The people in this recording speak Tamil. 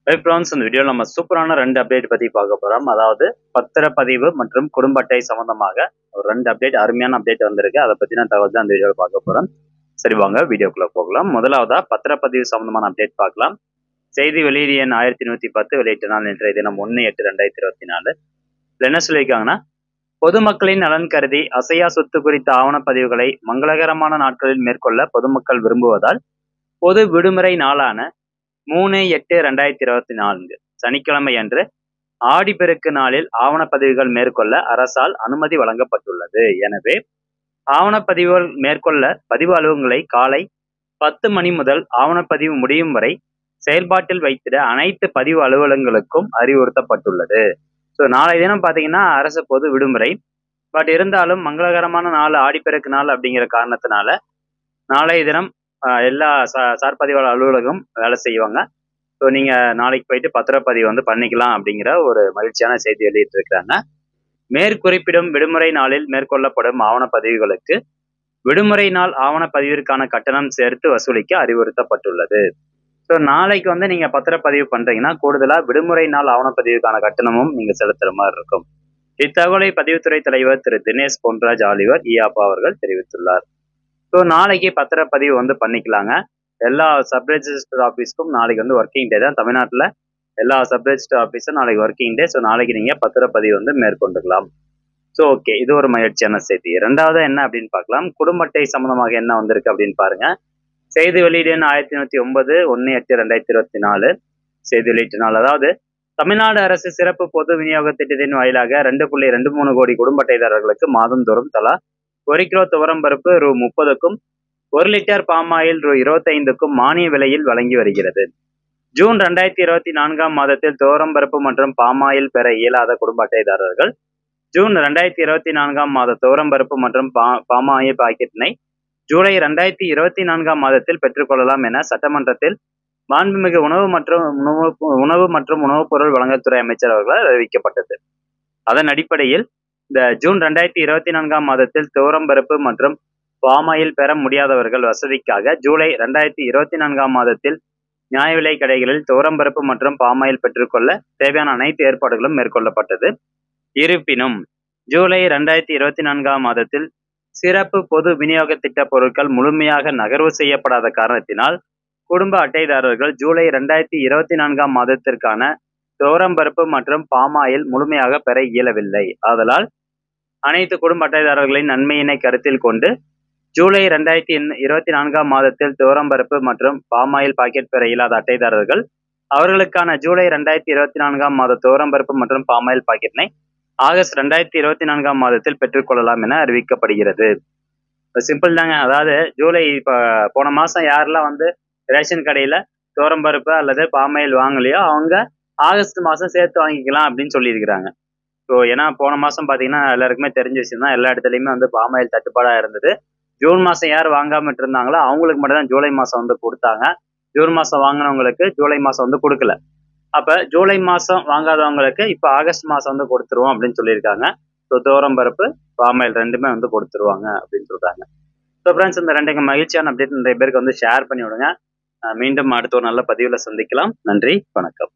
ஹை ஃப்ரெண்ட்ஸ், இந்த வீடியோவில் நம்ம சூப்பரான 2 அப்டேட் பற்றி பார்க்க போகிறோம். அதாவது பத்திரப்பதிவு மற்றும் குடும்ப அட்டை சம்மந்தமாக ஒரு 2 அப்டேட், அருமையான அப்டேட் வந்திருக்கு. அதை பற்றின தகவல் தான் இந்த வீடியோவில் பார்க்க போகிறோம். சரி, வாங்க வீடியோக்குள்ளே போகலாம். முதலாவதா பத்திரப்பதிவு சம்மந்தமான அப்டேட் பார்க்கலாம். செய்தி வெளியீடு எண் 1110 வெளியிட்ட நாள் இன்றைய தினம் 1/8/2024. என்ன சொல்லியிருக்காங்கன்னா, பொதுமக்களின் நலன் கருதி அசையா சொத்து குறித்த ஆவணப்பதிவுகளை மங்களகரமான நாட்களில் மேற்கொள்ள பொதுமக்கள் விரும்புவதால் பொது விடுமுறை நாளான 3/8/2024 சனிக்கிழமை அன்று ஆடிப்பெருக்கு நாளில் ஆவணப்பதிவுகள் மேற்கொள்ள அரசால் அனுமதி வழங்கப்பட்டுள்ளது. எனவே ஆவணப்பதிவுகள் மேற்கொள்ள பதிவு அலுவலகங்களை காலை 10 மணி முதல் ஆவணப்பதிவு முடியும் வரை செயல்பாட்டில் வைத்திட அனைத்து பதிவு அலுவலகங்களுக்கும் அறிவுறுத்தப்பட்டுள்ளது. ஸோ நாளை தினம் பார்த்தீங்கன்னா அரசு பொது விடுமுறை. பட் இருந்தாலும் மங்களகரமான நாள், ஆடிப்பெருக்கு நாள் அப்படிங்கிற காரணத்தினால நாளைய தினம் எல்லா சார் பதிவாளர் அலுவலகம் வேலை செய்வாங்க. ஸோ நீங்கள் நாளைக்கு போயிட்டு பத்திரப்பதிவு பண்ணிக்கலாம் அப்படிங்கிற ஒரு மகிழ்ச்சியான செய்தி வெளியிட்டிருக்கிறாங்க. மேற்குறிப்பிடும் விடுமுறை நாளில் மேற்கொள்ளப்படும் ஆவணப்பதிவுகளுக்கு விடுமுறை நாள் ஆவணப்பதிவிற்கான கட்டணம் சேர்த்து வசூலிக்க அறிவுறுத்தப்பட்டுள்ளது. ஸோ நாளைக்கு நீங்கள் பத்திரப்பதிவு பண்ணுறீங்கன்னா கூடுதலாக விடுமுறை நாள் ஆவணப்பதிவுக்கான கட்டணமும் நீங்கள் செலுத்துகிற மாதிரி இருக்கும். இத்தகவலை பதிவுத்துறை தலைவர் திரு தினேஷ் பொன்ராஜ் ஆலிவர் இயாப்பா அவர்கள் தெரிவித்துள்ளார். ஸோ நாளைக்கு பத்திரப்பதிவு பண்ணிக்கலாங்க. எல்லா சப் ரெஜிஸ்டர் ஆஃபீஸ்க்கும் நாளைக்கு ஒர்க்கிங் டே தான். தமிழ்நாட்டில் எல்லா சப் ரெஜிஸ்டர் ஆஃபீஸும் நாளைக்கு ஒர்க்கிங் டே. ஸோ நாளைக்கு நீங்கள் பத்திரப்பதிவு மேற்கொண்டுக்கலாம். ஸோ ஓகே, இது ஒரு மகிழ்ச்சியான செய்தி. ரெண்டாவது என்ன அப்படின்னு பார்க்கலாம். குடும்ப அட்டை சம்பந்தமாக என்ன வந்திருக்கு அப்படின்னு பாருங்க. செய்தி வெளியீடு எண் 1109 1/8/2024 செய்தி வெளியீட்டு நாள். அதாவது தமிழ்நாடு அரசு சிறப்பு பொது விநியோக திட்டத்தின் வாயிலாக 2.23 கோடி குடும்ப அட்டைதாரர்களுக்கு மாதந்தோறும் தலா 1 கிலோ துவரம் பருப்பு ரூ. 30க்கும் 1 லிட்டர் பாமாயில் ரூ. 25க்கும் மானிய விலையில் வழங்கி வருகிறது. ஜூன் 2024 மாதத்தில் துவரம் பருப்பு மற்றும் பாமாயில் பெற இயலாத குடும்ப அட்டைதாரர்கள் ஜூன் 2024 மாத துவரம் பருப்பு மற்றும் பாமாயில் பாக்கெட்டினை ஜூலை 2024 மாதத்தில் பெற்றுக்கொள்ளலாம் என சட்டமன்றத்தில் மாண்புமிகு உணவு மற்றும் உணவுப் பொருள் வழங்கல் துறை அமைச்சர் அவர்களால் அறிவிக்கப்பட்டது. அதன் அடிப்படையில் இந்த ஜூன் 2024 மாதத்தில் துவரம் பருப்பு மற்றும் பாமாயில் பெற முடியாதவர்கள் வசதிக்காக ஜூலை 2024 மாதத்தில் நியாய விலை கடைகளில் துவரம் பருப்பு மற்றும் பாமாயில் பெற்றுக்கொள்ள தேவையான அனைத்து ஏற்பாடுகளும் மேற்கொள்ளப்பட்டது. இருப்பினும் ஜூலை 2024 மாதத்தில் சிறப்பு பொது விநியோக திட்ட பொருட்கள் முழுமையாக நகர்வு செய்யப்படாத காரணத்தினால் குடும்ப அட்டைதாரர்கள் ஜூலை 2024 மாதத்திற்கான துவரம் பருப்பு மற்றும் பாமாயில் முழுமையாக பெற இயலவில்லை. ஆதலால் அனைத்து குடும்ப அட்டைதாரர்களின் நன்மையினை கருத்தில் கொண்டு ஜூலை 2024 மாதத்தில் துவரம் பருப்பு மற்றும் பாமாயில் பாக்கெட் பெற இயலாத அட்டைதாரர்கள் அவர்களுக்கான ஜூலை 2024 மாத துவரம் பருப்பு மற்றும் பாமாயில் பாக்கெட்டினை ஆகஸ்ட் 2024 மாதத்தில் பெற்றுக்கொள்ளலாம் என அறிவிக்கப்படுகிறது. சிம்பிள் தாங்க. அதாவது ஜூலை இப்போ போன மாதம் யாரெல்லாம் ரேஷன் கடையில் துவரம் பருப்பு அல்லது பாமாயில் வாங்கலையோ அவங்க ஆகஸ்ட் மாதம் சேர்த்து வாங்கிக்கலாம் அப்படின்னு சொல்லியிருக்கிறாங்க. ஸோ ஏன்னா போன மாதம் பார்த்தீங்கன்னா எல்லாருக்குமே தெரிஞ்ச விஷயம் தான். எல்லா இடத்துலையுமே பாமாயில் தட்டுப்பாடாக இருந்தது. ஜூன் மாதம் யார் வாங்காமட்டு இருந்தாங்களோ அவங்களுக்கு மட்டும் தான் ஜூலை மாதம் கொடுத்தாங்க. ஜூன் மாதம் வாங்கினவங்களுக்கு ஜூலை மாதம் கொடுக்கல. அப்போ ஜூலை மாதம் வாங்காதவங்களுக்கு இப்போ ஆகஸ்ட் மாதம் கொடுத்துருவோம் அப்படின்னு சொல்லியிருக்காங்க. ஸோ துவரம் பருப்பு பாமாயில் ரெண்டுமே கொடுத்துருவாங்க அப்படின்னு சொல்கிறாங்க. ஸோ ஃப்ரெண்ட்ஸ், இந்த 2 மகிழ்ச்சியான அப்டேட் நிறைய பேருக்கு ஷேர் பண்ணி விடுங்க. மீண்டும் அடுத்த ஒரு நல்ல பதிவில் சந்திக்கலாம். நன்றி, வணக்கம்.